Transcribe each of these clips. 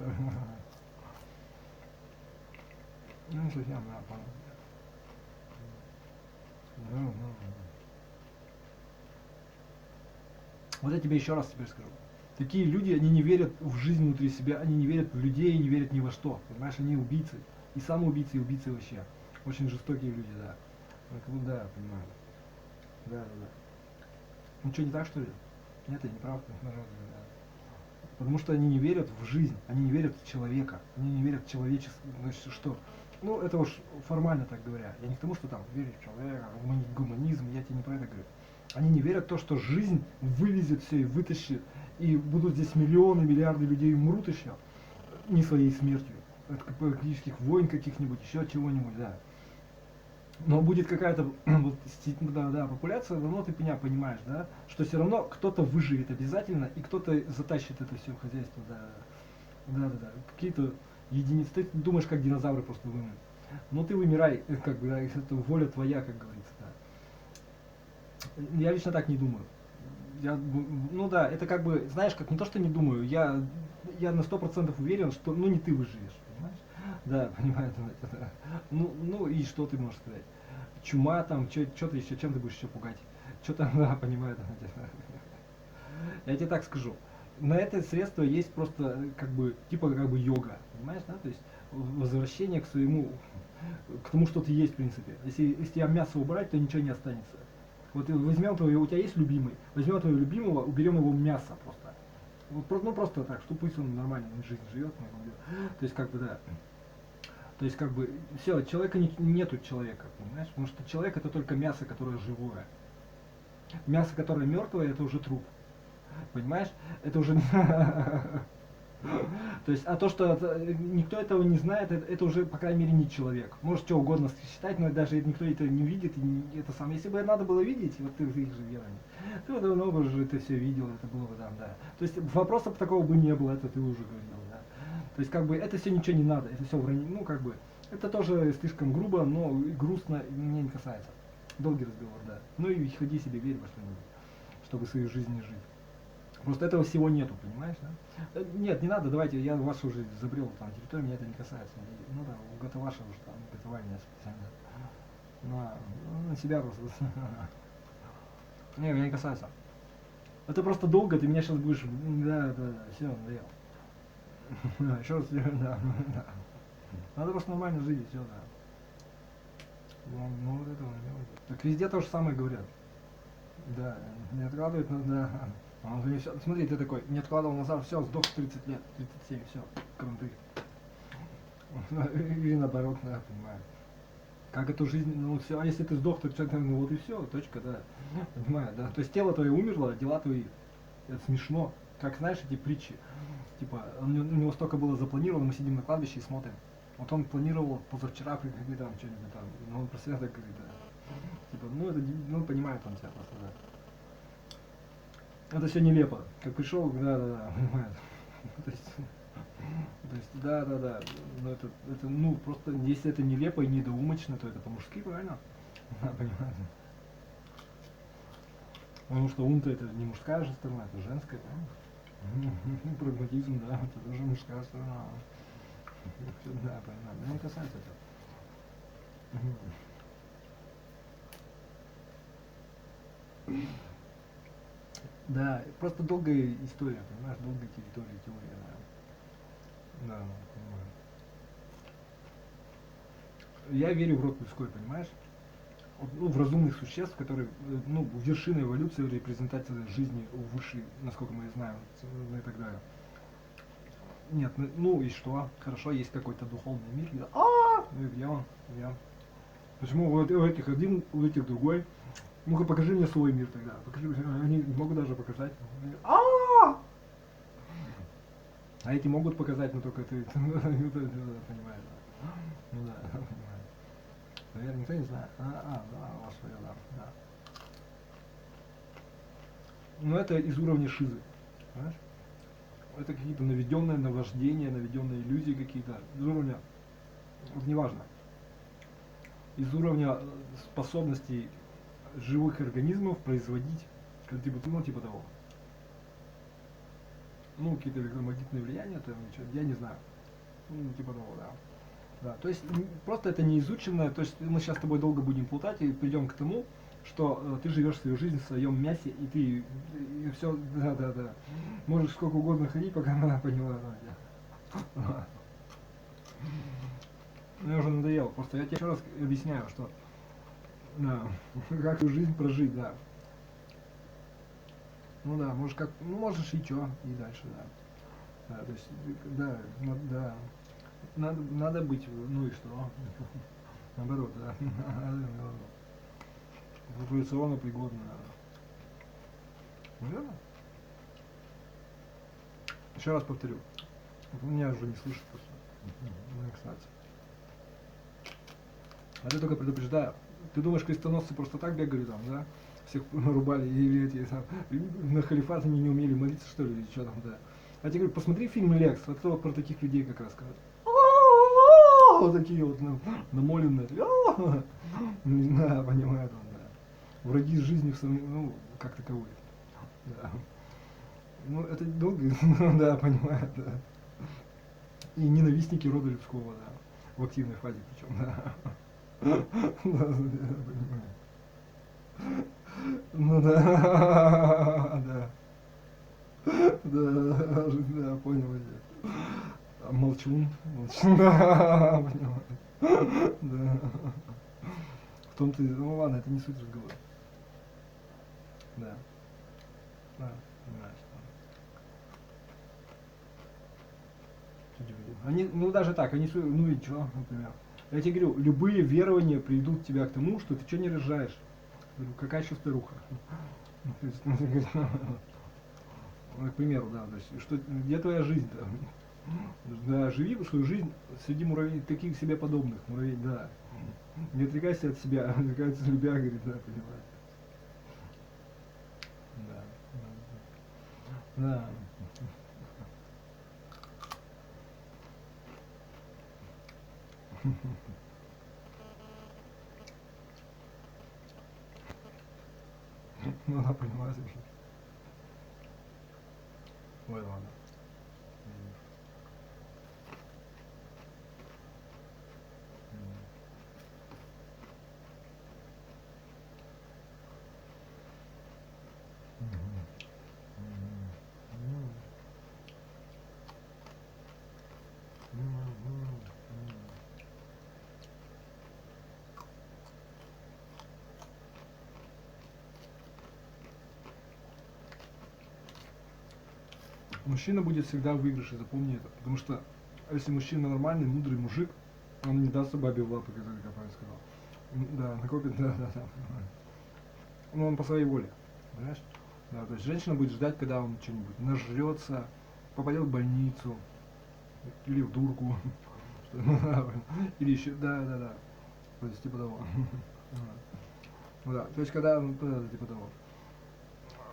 просто. Ну, совсем, да, понял. Вот я тебе еще раз теперь скажу. Такие люди, они не верят в жизнь внутри себя, они не верят в людей, не верят ни во что. Понимаешь, они убийцы. И самоубийцы, и убийцы вообще. Очень жестокие люди, да. Ну, да, понимаю. Да, да, да. Ну что, не так, что ли? Нет, я не прав. Да. Потому что они не верят в жизнь, они не верят в человека, они не верят в человечество. Значит, что? Ну, это уж формально так говоря. Я не к тому, что там верить в человека, гуманизм, я тебе не про это говорю. Они не верят в то, что жизнь вывезет все и вытащит, и будут здесь миллионы, миллиарды людей умрут еще, не своей смертью, от политических войн каких-нибудь, еще чего-нибудь, да. Но будет какая-то вот, да, популяция, давно ты меня понимаешь, да, что все равно кто-то выживет обязательно, и кто-то затащит это все хозяйство, да. Какие-то единицы. Ты думаешь, как динозавры просто вымрут. Но ты вымирай, как бы, да, это воля твоя, как говорится, да. Я лично так не думаю. Ну да, это как бы, знаешь, как не то, что не думаю, я на 100% уверен, что, ну, не ты выживешь, понимаешь? Да, понимаю, да. Ну и что ты можешь сказать? Чума там, что ты еще, чем ты будешь еще пугать? Что там, да, понимаю, да. Я тебе так скажу. На это средство есть просто, как бы, типа, как бы йога, понимаешь, да? То есть возвращение к своему, к тому, что ты есть, в принципе. Если тебя мясо убрать, то ничего не останется. Вот возьмем твоего, у тебя есть любимый, возьмем твоего любимого, уберем его мясо просто. Вот, ну просто так, что пусть он нормально жизнь живет. То есть как бы да. То есть как бы все, человека нету человека, понимаешь? Потому что человек это только мясо, которое живое. Мясо, которое мертвое, это уже труп. Понимаешь? Это уже то есть, а то, что никто этого не знает, это уже, по крайней мере, не человек. Может, что угодно считать, но даже никто это не видит. И это самое. Если бы надо было видеть, вот ты их же верами, ты бы давно бы уже это все видел, это было бы там, да. То есть вопросов такого бы не было, это ты уже говорил, да. То есть, как бы, это все ничего не надо, это все вранье, ну, как бы, это тоже слишком грубо, но грустно, меня не касается. Долгий разговор, да. Ну и ходи себе, верь во что-нибудь, чтобы свою жизнь не жить. Просто этого всего нету, понимаешь, да? Нет, не надо, давайте, я вас уже забрел там территорию, меня это не касается. Ну да, это ваше уже там готование специально. На себя просто. Не, меня не касается. Это просто долго, ты меня сейчас будешь. Да, все, надоел. Еще раз, да. Надо просто нормально жить, все, да. Ну вот этого не делать. Так везде то же самое говорят. Да, не откладывает, да. Он говорит, смотри, ты такой, не откладывал назад, все, сдох в 30 лет, 37, все, кранты. Или наоборот, да, понимаю. Как эту жизнь, ну все, а если ты сдох, то человек, ну вот и все, точка, да. Понимаю, да. То есть тело твое умерло, дела твои. Это смешно. Как знаешь эти притчи. Типа, у него столько было запланировано, мы сидим на кладбище и смотрим. Вот он планировал позавчера приходить там что-нибудь там, но он про себя так говорит, да. Типа, ну это, ну понимает он тебя просто, да. Это все нелепо. Как пришел, да, понимает. То есть, да. Но это, ну, просто, если это нелепо и недоумочно, то это по-мужски, правильно? Да, понимаете. Потому что ум-то это не мужская же сторона, это женская, правильно? Прагматизм, да, это тоже мужская сторона. Да, понятно. Ну, не касается этого. Да, просто долгая история, понимаешь, долгая теория, да. Да, понимаю. Я верю в род людской, понимаешь? Ну, в разумных существ, которые, ну, вершина эволюции, репрезентация жизни высшей, насколько мы знаем, и так далее. Нет, ну и что? Хорошо, есть какой-то духовный мир. Где он? Где? Почему у этих один, у этих другой? Ну-ка покажи мне свой мир тогда. Покажи, они не могут даже показать. А эти могут показать, но только ты понимаешь. Ну да, понимаю. Наверное, никто не знает. Да, у вас свое, да. Но это из уровня шизы. Понимаешь? Это какие-то наведенные наваждения, наведенные иллюзии какие-то. Из уровня, вот неважно. Из уровня способностей живых организмов производить, ну типа того. ну, какие-то электромагнитные влияния, там, я не знаю, ну, типа того, да. Да, то есть просто это не изученное, то есть мы сейчас с тобой долго будем плутать и придем к тому, что ты живешь свою жизнь в своем мясе, и ты и все, да. Можешь сколько угодно ходить, пока она поняла. Да. Мне уже надоело, просто я тебе еще раз объясняю, что да, как свою жизнь прожить, да. Ну да, можешь как, ну можешь и чё, и дальше, да. Да, то есть, да, да. Надо быть, ну и что? Наоборот, да. Революционно пригодно. Верно? Еще раз повторю. Меня уже не слышат просто. Ну, кстати. А я только предупреждаю. Ты думаешь, крестоносцы просто так бегали там, да? Всех рубали, или эти там, на халифат они не умели молиться, что ли, или что там, да? А я тебе говорю, посмотри фильм «Лекс», вот кто про таких людей как раз сказать. Вот такие вот намоленные. Да, понимаю, там, да. Враги жизни, ну, как таковой. Да. Ну, это долго, да, понимаю, да. И ненавистники рода людского, да. В активной фазе причем, да. Да, понимаю. Ну да, да. Да, понял я. Молчун, да, понимаю. Да. В том-то, ну ладно, это не суть разговора. Да. Да, понимаешь. Они, ну даже так, они, ну и чё, например. Я тебе говорю, любые верования приведут тебя к тому, что ты что не рожаешь. Говорю, какая еще старуха? Ну, к примеру, да, то есть, что, где твоя жизнь-то? Да, живи свою жизнь среди муравей, таких себе подобных муравей, да. Не отвлекайся от себя, отвлекайся от себя, говорит, да, понимаешь. Да. Да. Ну, она понимает. Ой, ладно. Мужчина будет всегда в выигрыше, запомни это. Потому что если мужчина нормальный, мудрый мужик, он не даст бабе в лапы, как я правильно сказал. Да, накопит, да. Ну, он по своей воле, понимаешь? Да, то есть женщина будет ждать, когда он что-нибудь нажрется, попадет в больницу, или в дурку, или еще, да. То есть типа того. Ну да, то есть когда, типа того.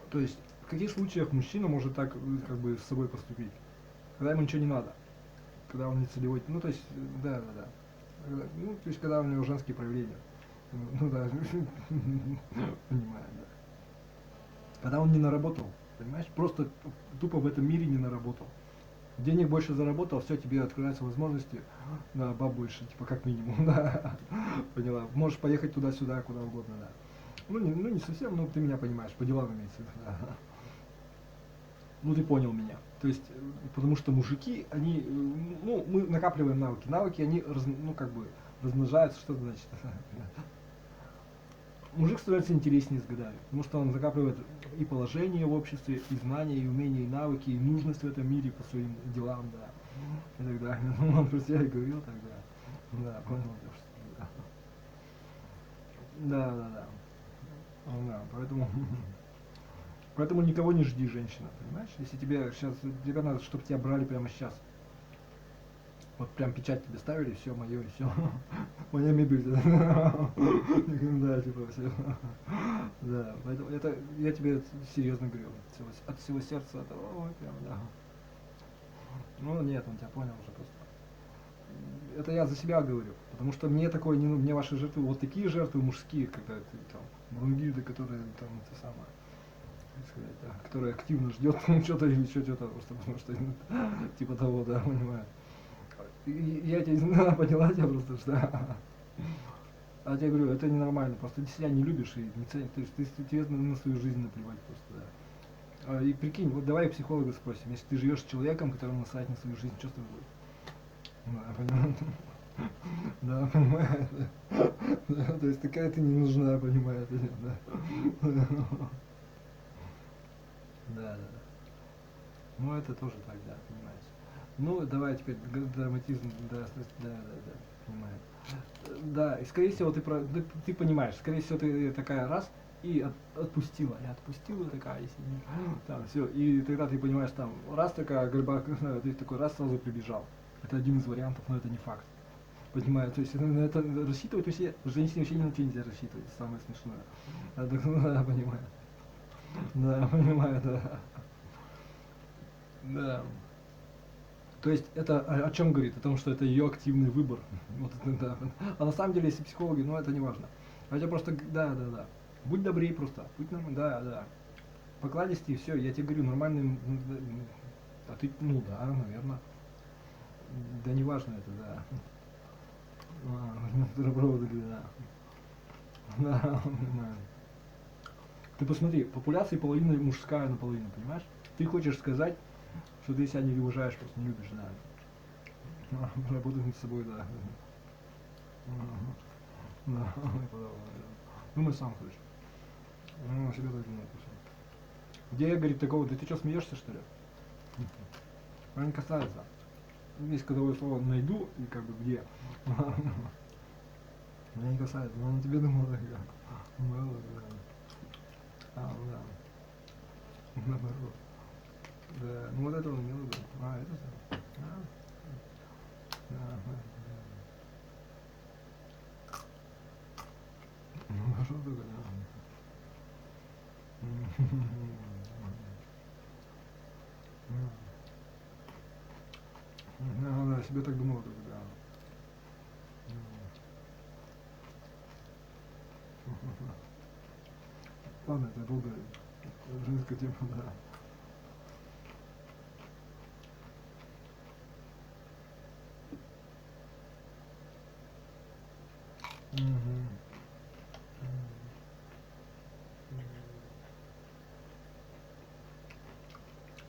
То есть в каких случаях мужчина может так как бы с собой поступить? Когда ему ничего не надо, когда он не целевой, ну то есть, да. Ну, то есть когда у него женские проявления. Ну да, понимаю, да. Когда он не наработал, понимаешь, просто тупо в этом мире не наработал. Денег больше заработал, все, тебе открываются возможности, да, баб больше, типа как минимум, да, поняла. Можешь поехать туда-сюда, куда угодно, да. Ну не совсем, но ты меня понимаешь, по делам имеется, да. Ну ты понял меня. То есть, потому что мужики, они, ну, мы накапливаем навыки. Навыки, они, ну, как бы, размножаются, что это значит? Мужик становится интереснее с годами, потому что он накапливает и положение в обществе, и знания, и умения, и навыки, и нужность в этом мире по своим делам, да, и так далее. Ну, он просто я и говорил тогда. Да, понял, да. Да, поэтому никого не жди, женщина, понимаешь? Если тебе сейчас, тебе надо, чтобы тебя брали прямо сейчас. Вот прям печать тебе ставили, все мое, и все. Моя мебель, да, типа, все. Да, поэтому это, я тебе серьезно говорю, от всего сердца, ой, прям, да. Ну, нет, он тебя понял уже просто. Это я за себя говорю, потому что мне такое, не, мне ваши жертвы, вот такие жертвы мужские, когда ты там, мурунгиды, которые там, это самое. сказать, да, который активно ждет что-то или еще что-то, просто потому что типа того, да, понимаю. Я тебя поняла тебя просто, что а я тебе говорю, это ненормально, просто ты себя не любишь и не ценишь, то есть тебе на свою жизнь наплевать просто, да. И прикинь, вот давай психолога спросим, если ты живешь с человеком, которому насрать на свою жизнь, что с тобой будет? Да, понимаю. Да, понимаю. Да, то есть такая ты не нужна, понимаю, да. Да. Ну это тоже так, да, понимаешь. Ну, давай теперь драматизм, да, понимаю. Да, и скорее всего ты понимаешь, скорее всего ты такая раз и отпустила, такая, если там все, и тогда ты понимаешь, там раз такая гриба, ты такой раз сразу прибежал. Это один из вариантов, но это не факт. Понимаю, то есть на это рассчитывать вообще, женщине вообще ни на что нельзя рассчитывать, самое смешное. Да, понимаю. Да, понимаю, да. Да. То есть это о чем говорит? О том, что это ее активный выбор. Вот это, да. А на самом деле, если психологи, ну это не важно. А я просто, да. Будь добрее просто. Будь нормальным, да. Покладисти и все. Я тебе говорю, нормальный, а ты, ну да, наверное. Да не важно это, да. Да. Да, понимаю. Ты посмотри, популяция половина мужская наполовину, понимаешь? Ты хочешь сказать, что ты себя не уважаешь, просто не любишь, да. Работать над собой, да. Да. Думай сам, короче. Ну, себе так думаю. Где я, говорит, такого, да ты что, смеешься, что ли? Она не касается. Есть кодовое слово найду, и как бы где. Меня не касается, но на тебе думал, да. Да. Наоборот. Да, ну вот это он имел в виду. Это. Да. Ну, что такое, да, себе так думал, только, да. Ладно, это долго женская тема, да.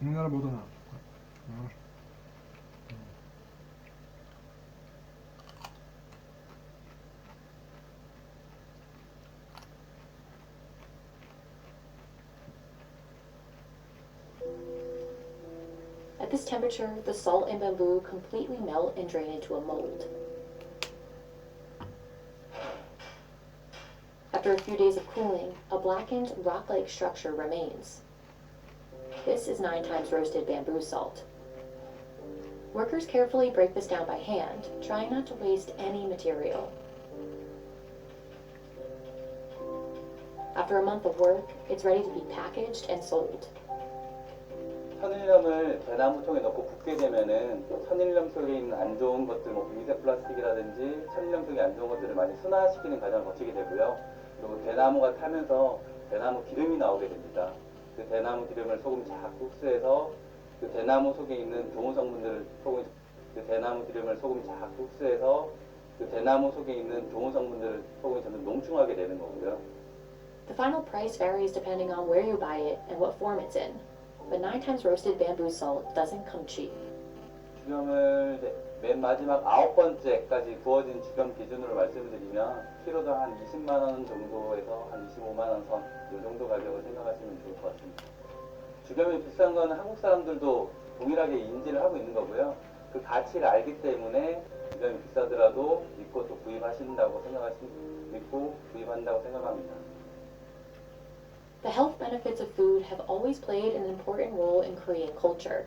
Ну, наработано. At this temperature, the salt and bamboo completely melt and drain into a mold. After a few days of cooling, a blackened, rock-like structure remains. This is 9 times roasted bamboo salt. Workers carefully break this down by hand, trying not to waste any material. After a month of work, it's ready to be packaged and sold. 천일염을 대나무통에 넣고 붓게 되면은 천일염 속에 있는 안 좋은 것들, 뭐 미세 플라스틱이라든지 천일염 속에 안 좋은 것들을 많이 순화시키는 과정을 거치게 되고요. 그리고 대나무가 타면서 대나무 기름이 나오게 됩니다. 그 대나무 기름을 소금 쫙 흡수해서 그 대나무 속에 있는 좋은 성분들을 소금이 점점 농축하게 되는 거고요. The final price varies depending on where you buy it and what form it's in. But 9 times roasted bamboo salt doesn't come cheap. 주겸을 맨 마지막 9번째까지 구워진 주겸 기준으로 말씀을 드리면 키로당 한 20만 원 정도에서 한 25만 원 선, 이 정도 가격을 생각하시면 좋을 것 같습니다. 주겸이 비싼 건 한국 사람들도 동일하게 인지를 하고 있는 거고요. 그 가치를 알기 때문에 주겸이 비싸더라도 믿고 또 구입한다고 생각합니다. The health benefits of food have always played an important role in Korean culture.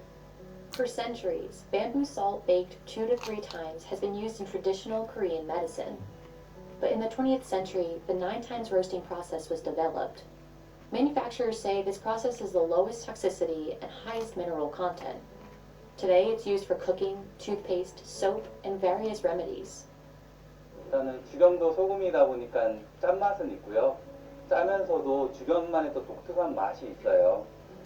For centuries, bamboo salt baked 2 to 3 times has been used in traditional Korean medicine. But in the 20th century, the 9 times roasting process was developed. Manufacturers say this process is the lowest toxicity and highest mineral content. Today, it's used for cooking, toothpaste, soap, and various remedies. 일단은 주겸도 소금이다 보니까 짠맛은 있고요. 짜면서도 주변만의 또 독특한 맛이 있어요.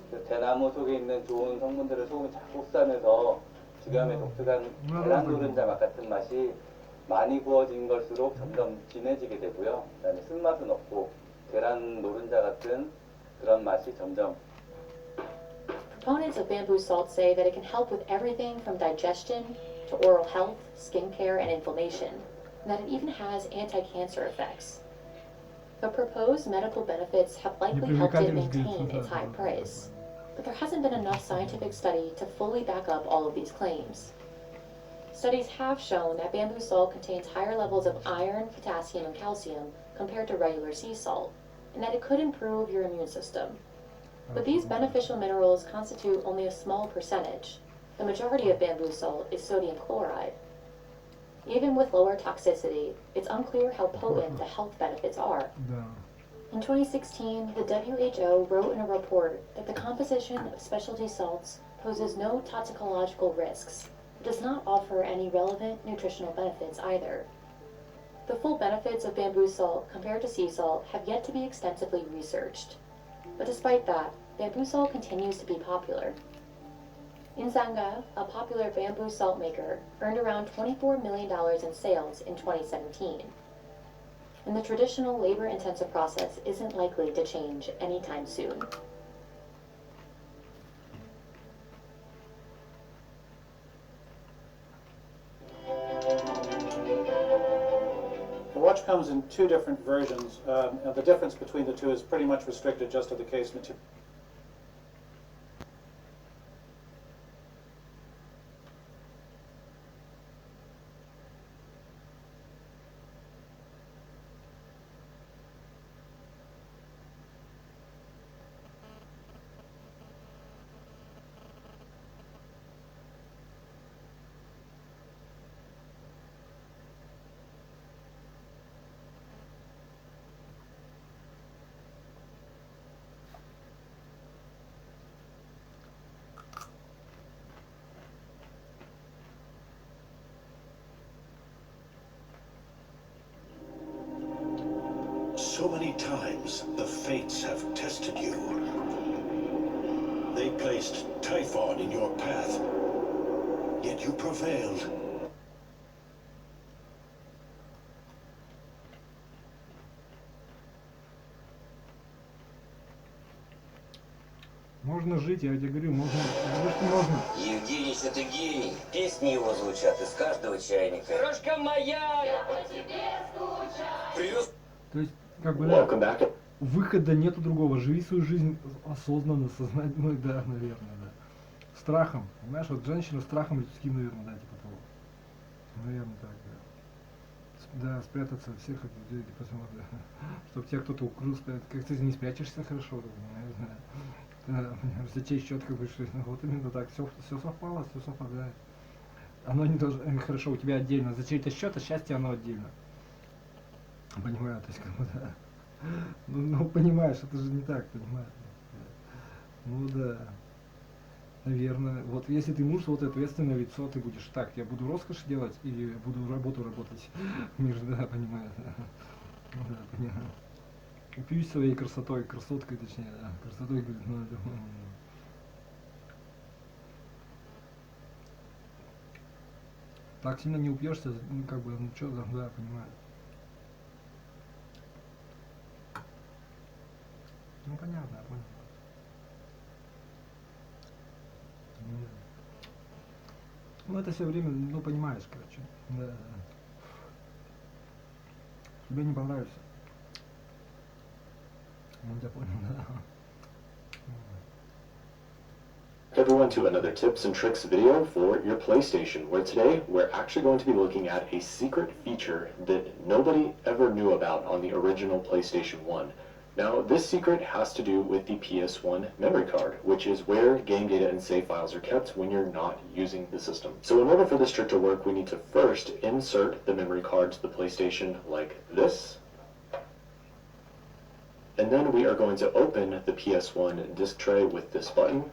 그 대나무 속에 있는 좋은 성분들을 소금이 자꾸 싸면서 주변의 독특한 계란 노른자 맛 같은 맛이 많이 구워진 걸수록 점점 진해지게 되고요. 그다음에 쓴맛은 없고 계란 노른자 같은 그런 맛이 점점. Proponents of bamboo salt say that it can help with everything from digestion to oral health, skincare, and inflammation, and that it even has anti-cancer effects. The proposed medical benefits have likely helped it maintain its high price, but there hasn't been enough scientific study to fully back up all of these claims. Studies have shown that bamboo salt contains higher levels of iron, potassium, and calcium compared to regular sea salt, and that it could improve your immune system. But these beneficial minerals constitute only a small percentage. The majority of bamboo salt is sodium chloride. Even with lower toxicity, it's unclear how potent the health benefits are. In 2016, the WHO wrote in a report that the composition of specialty salts poses no toxicological risks. It does not offer any relevant nutritional benefits either. The full benefits of bamboo salt compared to sea salt have yet to be extensively researched. But despite that, bamboo salt continues to be popular. Inzanga, a popular bamboo salt maker, earned around $24 million in sales in 2017. And the traditional labor-intensive process isn't likely to change anytime soon. The watch comes in two different versions. The difference between the two is pretty much restricted just to the case material. So many times the fates have tested you. They placed Typhon in your path, yet you prevailed. Можно жить, я тебе говорю, можно. Можно. Евгений — это гений. Песни его звучат из каждого чайника. Крошка моя! Я по тебе скучаю. То есть, как бы, да, выхода нету другого. Живи свою жизнь осознанно, сознательно, ну, да, наверное, да. Страхом, понимаешь, вот женщина страхом людским, наверное, да, типа того. Наверное, так, да. Да, спрятаться от всех людей, посмотри, да. Чтобы тебя кто-то укрыл, как ты не спрячешься хорошо, понимаешь, да. Затей счет, как бы, что, вот именно так, все совпало, все совпадает. Оно не должно, хорошо, у тебя отдельно, за чей-то счет, а счастье оно отдельно. Понимаю, то есть, как бы, да. Ну, понимаешь, это же не так, понимаешь. Ну, да. Наверное. Вот если ты муж, вот ответственное лицо, ты будешь так, я буду роскошь делать или буду работу работать. Между, да, понимаю. Ну, да, понимаю. Упьюсь своей красотой, красоткой, точнее, да. Красотой, говорит, ну, так сильно не упьешься, ну, как бы, ну, что, да, понимаю. Ну, понятно, я понял. Ну, это все время, ну, понимаешь, короче. Да. Тебе не понравится. Ну, я понял, да. Everyone to another tips and tricks video for your PlayStation, where today we're actually going to be looking at a secret feature that nobody ever knew about on the original PlayStation 1. Now, this secret has to do with the PS1 memory card, which is where game data and save files are kept when you're not using the system. So in order for this trick to work, we need to first insert the memory card to the PlayStation like this. And then we are going to open the PS1 disc tray with this button.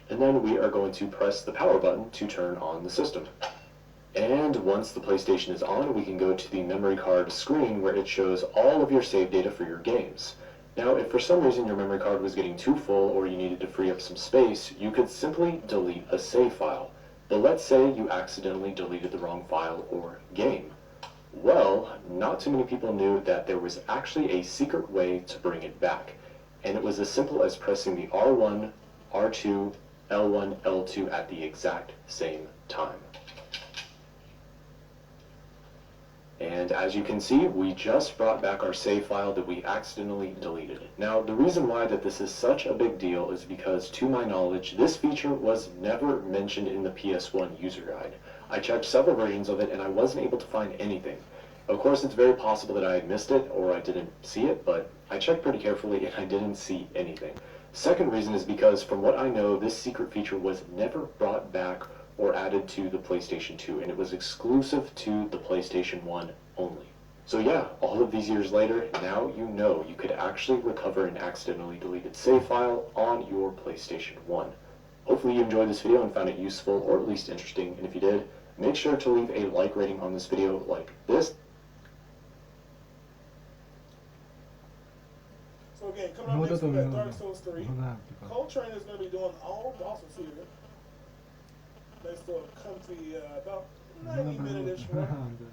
And then we are going to press the power button to turn on the system. And once the PlayStation is on, we can go to the memory card screen where it shows all of your save data for your games. Now, if for some reason your memory card was getting too full or you needed to free up some space, you could simply delete a save file. But let's say you accidentally deleted the wrong file or game. Well, not too many people knew that there was actually a secret way to bring it back. And it was as simple as pressing the R1, R2, L1, L2 at the exact same time. And as you can see, we just brought back our save file that we accidentally deleted. Now, the reason why that this is such a big deal is because, to my knowledge, this feature was never mentioned in the PS1 user guide. I checked several versions of it and I wasn't able to find anything. Of course, it's very possible that I had missed it or I didn't see it, but I checked pretty carefully and I didn't see anything. Second reason is because, from what I know, this secret feature was never brought back or added to the PlayStation 2, and it was exclusive to the PlayStation 1 only. So yeah, all of these years later, now you know you could actually recover an accidentally deleted save file on your PlayStation 1. Hopefully you enjoyed this video and found it useful, or at least interesting, and if you did, make sure to leave a like rating on this video like this. So again, coming Ну up вот next это we got уже Dark надо. Souls 3. Ну да, типа. Coltrane is going to be doing all bosses here. Next to a comfy, about Ну, 90-minute-ish run. да.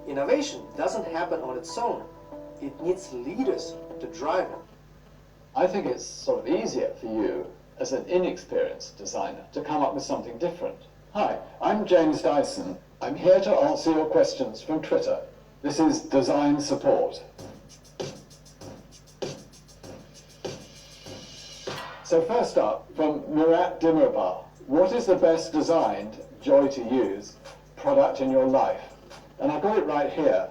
Innovation doesn't happen on its own. It needs leaders to drive it. I think it's sort of easier for you, as an inexperienced designer, to come up with something different. Hi, I'm James Dyson. I'm here to answer your questions from Twitter. This is Design Support. So first up, from Murat Demirbar, what is the best designed, joy to use, product in your life? And I've got it right here.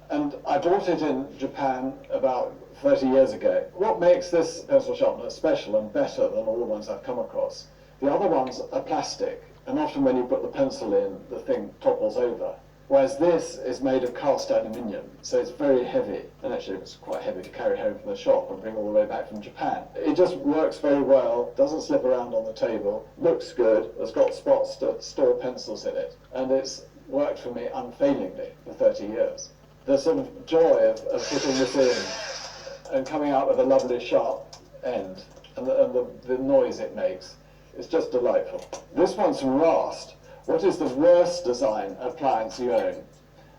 And I bought it in Japan about 30 years ago. What makes this pencil sharpener special and better than all the ones I've come across? The other ones are plastic, and often when you put the pencil in, the thing topples over. Whereas this is made of cast aluminium, so it's very heavy. And actually it's quite heavy to carry home from the shop and bring all the way back from Japan. It just works very well, doesn't slip around on the table, looks good, has got spots to store pencils in it, and it's worked for me unfailingly for 30 years. The sort of joy of putting this in and coming out with a lovely sharp end, and the noise it makes, is just delightful. This one's from Rast. What is the worst design appliance you own?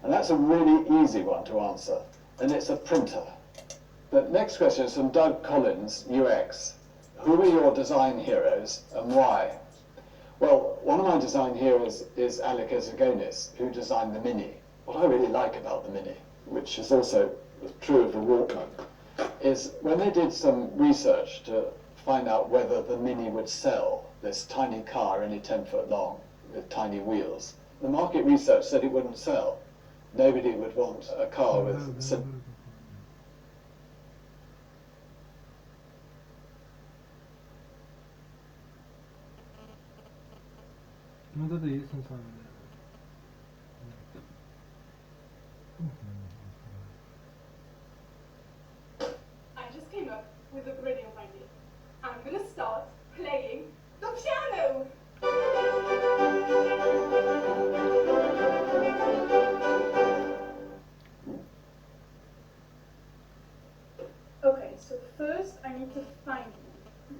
And that's a really easy one to answer, and it's a printer. The next question is from Doug Collins, UX. Who are your design heroes and why? Well, one of my design heroes is eVGENIY, who designed the Mini. What I really like about the Mini, which is also true of the Walkman, is when they did some research to find out whether the Mini would sell, this tiny car only 10 foot long with tiny wheels, the market research said it wouldn't sell. Nobody would want a car with Ну вот это и есть на самом деле. I just came up with a brilliant idea. I'm gonna start playing the piano! Okay, so first I need to find one.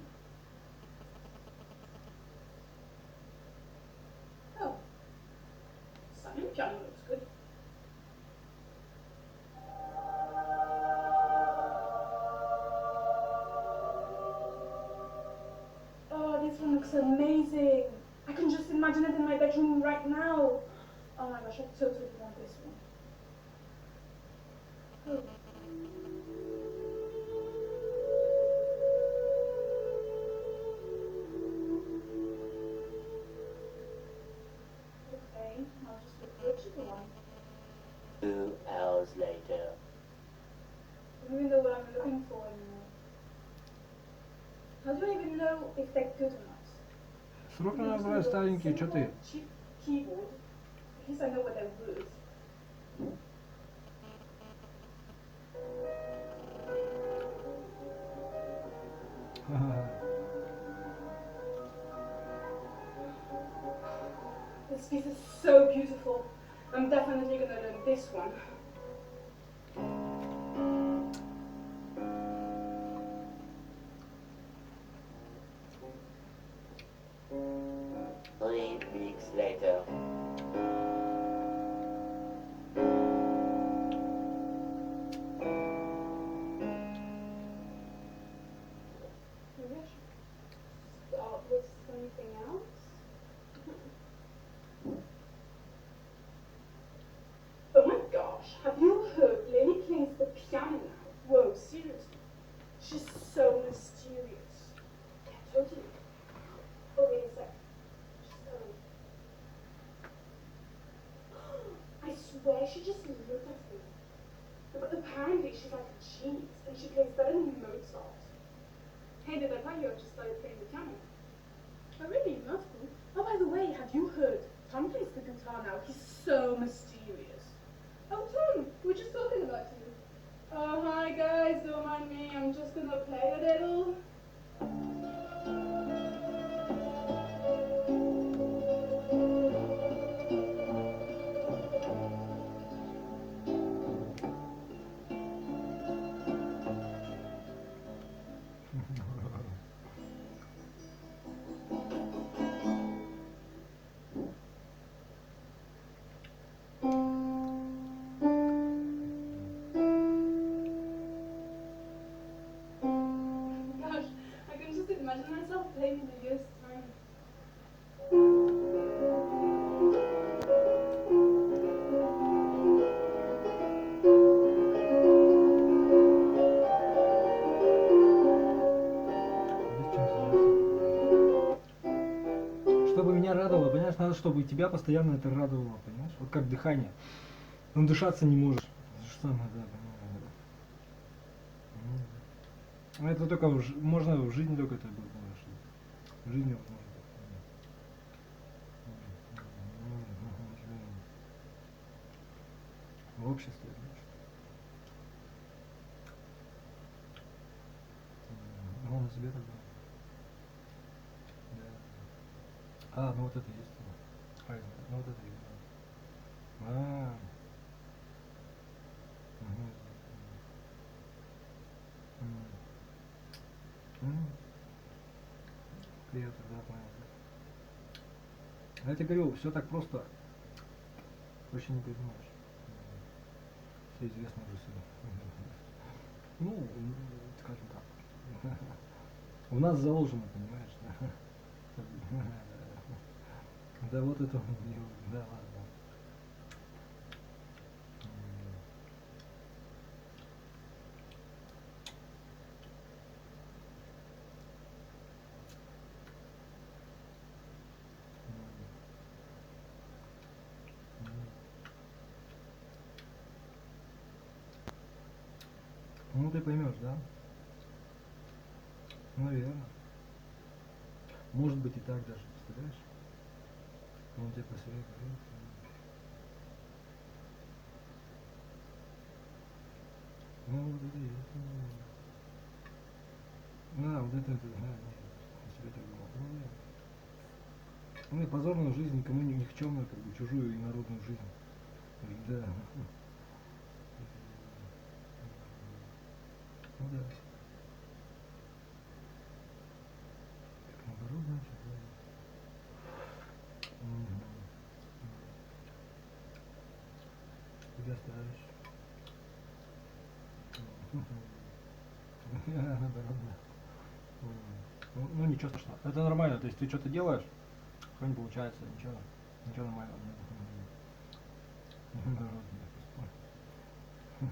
Oh, Simon piano looks good. Oh, this one looks amazing. I can just imagine it in my bedroom right now. Oh my gosh, I totally want this one. Oh. even know what I'm looking for anymore. How do I even know if they're good or not? Срока набрать старенькие, что ты? Cheap keyboard. At least I know what they're worth. This piece is so beautiful. I'm definitely gonna learn this one. Three weeks later. Maybe I should start with something else. Oh my gosh, have you heard Lenny plays the piano now? Whoa, seriously. She's so mysterious. Yeah, totally. Oh, wait a sec. She's coming. I swear she just looked at me. But apparently she's like a genius and she plays better than Mozart. Hey, did I tell you I just started playing the piano? Oh really? That's cool. Oh, by the way, have you heard? Tom plays the guitar now. He's so mysterious. Oh, Tom, we were just talking about you. Oh, hi guys, don't mind me. I'm just gonna play a little. Gosh, I can just imagine myself playing in a year's time. Чтобы меня радовало, понимаешь, надо, чтобы тебя постоянно это радовало, понимаешь? Вот как дыхание. Ну, дышаться не можешь. Что самое, да, понимаю, да. Это только можно в жизни только это будет, понимаешь? В жизни вот можно. В обществе, знаешь. Ну, на себе тогда. Да. А, ну вот это есть. Ну вот это есть. А. Клею тогда, понял. Я тебе говорю, все так просто. Очень не придумаешь. Все известно уже все. Ну, скажем так. У нас заложено, понимаешь, да? Да вот это, да ладно. Ну ты поймешь, да? Наверное. Может быть и так даже, представляешь? Он тебе посоветует. Ну вот это есть. Вот это, нет, я себе так думал. Ну и позорную жизнь никому не никчемную, как бы чужую и народную жизнь. Да. Ну да. Так наоборот, значит, да. Тебя стараешь. Наоборот, да. Ну ничего страшного. Это нормально, то есть ты что-то делаешь, что не получается, ничего нормального. Наоборот, да.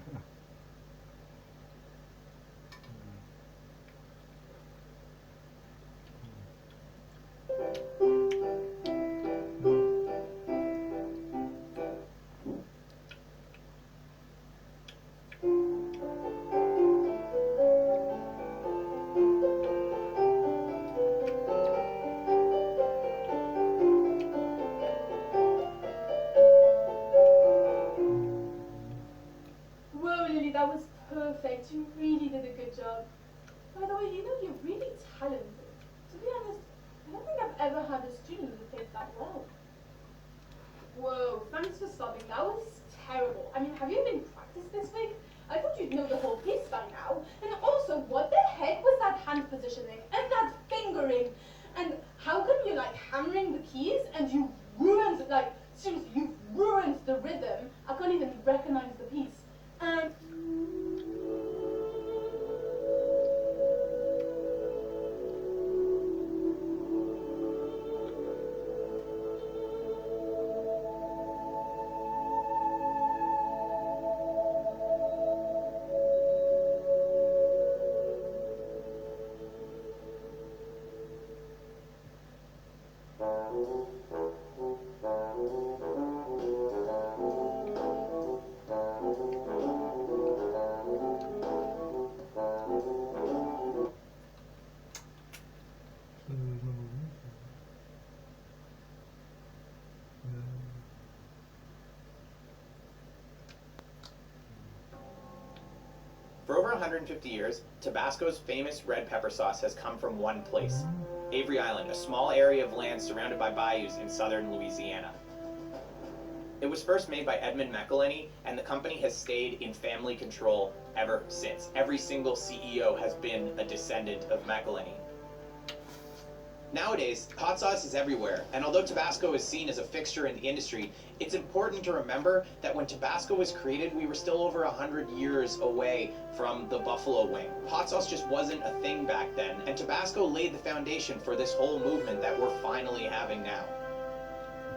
ever had a student who played that well. Whoa, thanks for subbing. That was terrible. I mean, have you even practiced this week? I thought you'd know the whole piece by now. And also, what the heck was that hand positioning and that fingering? And how come you're like hammering the keys and you ruined, like, seriously, you ruined the rhythm. I can't even recognize the piece. For over 150 years, Tabasco's famous red pepper sauce has come from one place, Avery Island, a small area of land surrounded by bayous in southern Louisiana. It was first made by Edmund McElhenney, and the company has stayed in family control ever since. Every single CEO has been a descendant of McElhenney. Nowadays, hot sauce is everywhere, and although Tabasco is seen as a fixture in the industry, it's important to remember that when Tabasco was created, we were still over 100 years away from the buffalo wing. Hot sauce just wasn't a thing back then, and Tabasco laid the foundation for this whole movement that we're finally having now.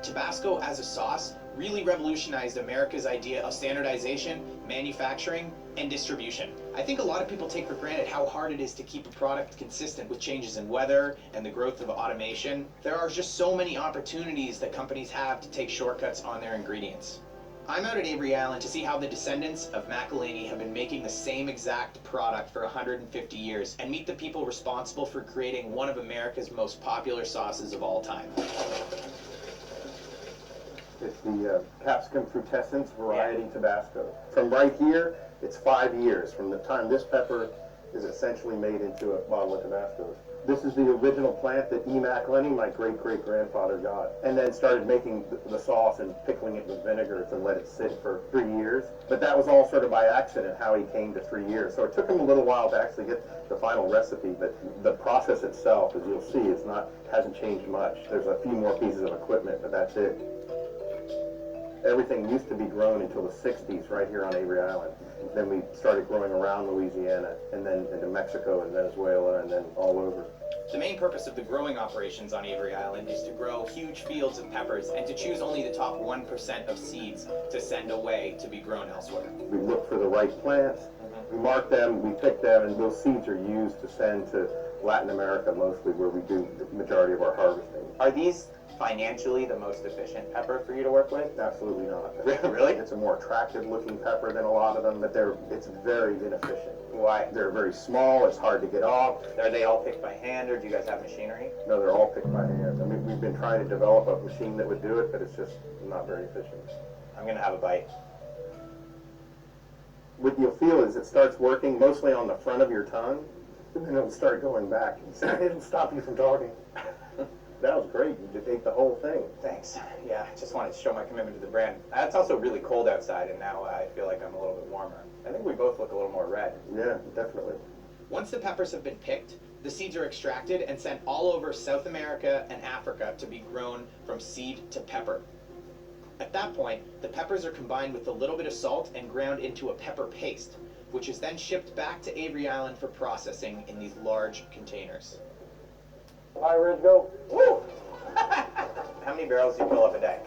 Tabasco as a sauce really revolutionized America's idea of standardization, manufacturing, and distribution. I think a lot of people take for granted how hard it is to keep a product consistent with changes in weather and the growth of automation. There are just so many opportunities that companies have to take shortcuts on their ingredients. I'm out at Avery Island to see how the descendants of McElhenney have been making the same exact product for 150 years and meet the people responsible for creating one of America's most popular sauces of all time. It's the capsicum frutescens variety Tabasco. From right here, it's 5 years from the time this pepper is essentially made into a bottle of Tabasco. This is the original plant that E. McElhenney, my great-great-grandfather, got, and then started making the sauce and pickling it with vinegars and let it sit for 3 years. But that was all sort of by accident how he came to 3 years. So it took him a little while to actually get the final recipe, but the process itself, as you'll see, hasn't changed much. There's a few more pieces of equipment, but that's it. Everything used to be grown until the 60s right here on Avery Island. Then we started growing around Louisiana, and then into Mexico and Venezuela, and then all over. The main purpose of the growing operations on Avery Island is to grow huge fields of peppers and to choose only the top 1% of seeds to send away to be grown elsewhere. We look for the right plants, we mark them, we pick them, and those seeds are used to send to Latin America mostly, where we do the majority of our harvesting. Are these financially the most efficient pepper for you to work with? Absolutely not. Really? It's a more attractive looking pepper than a lot of them, but it's very inefficient. Why? They're very small, it's hard to get off. Are they all picked by hand, or do you guys have machinery? No, they're all picked by hand. I mean, we've been trying to develop a machine that would do it, but it's just not very efficient. I'm gonna have a bite. What you'll feel is it starts working mostly on the front of your tongue, and then it'll start going back. It'll stop you from talking. That was great. You just ate the whole thing. Thanks. Yeah, I just wanted to show my commitment to the brand. It's also really cold outside, and now I feel like I'm a little bit warmer. I think we both look a little more red. Yeah, definitely. Once the peppers have been picked, the seeds are extracted and sent all over South America and Africa to be grown from seed to pepper. At that point, the peppers are combined with a little bit of salt and ground into a pepper paste, which is then shipped back to Avery Island for processing in these large containers. Hi, Ridge, go. Woo! How many barrels do you fill up a day?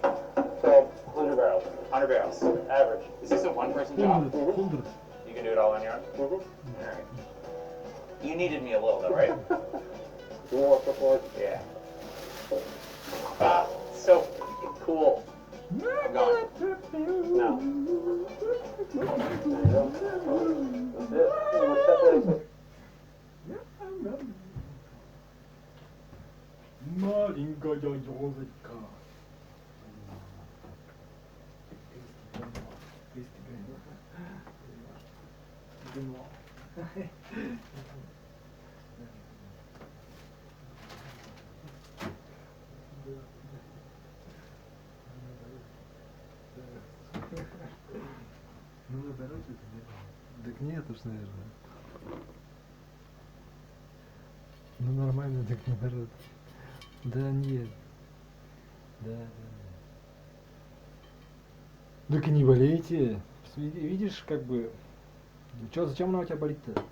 So, 100 barrels. 100 barrels. Average. Is this a one-person job? 100. You can do it all on your own? Mm-hmm. All right. You needed me a little, though, right? You want support? Yeah. Ah, so freaking cool. I'm going. No. There you go. That's it. What's that? Маленькая ёлочка. короче, так нет уж, наверное. Ну нормально, так народ. Да нет. Да. Так и не болейте. Видишь, как бы. Чё, зачем она у тебя болит-то?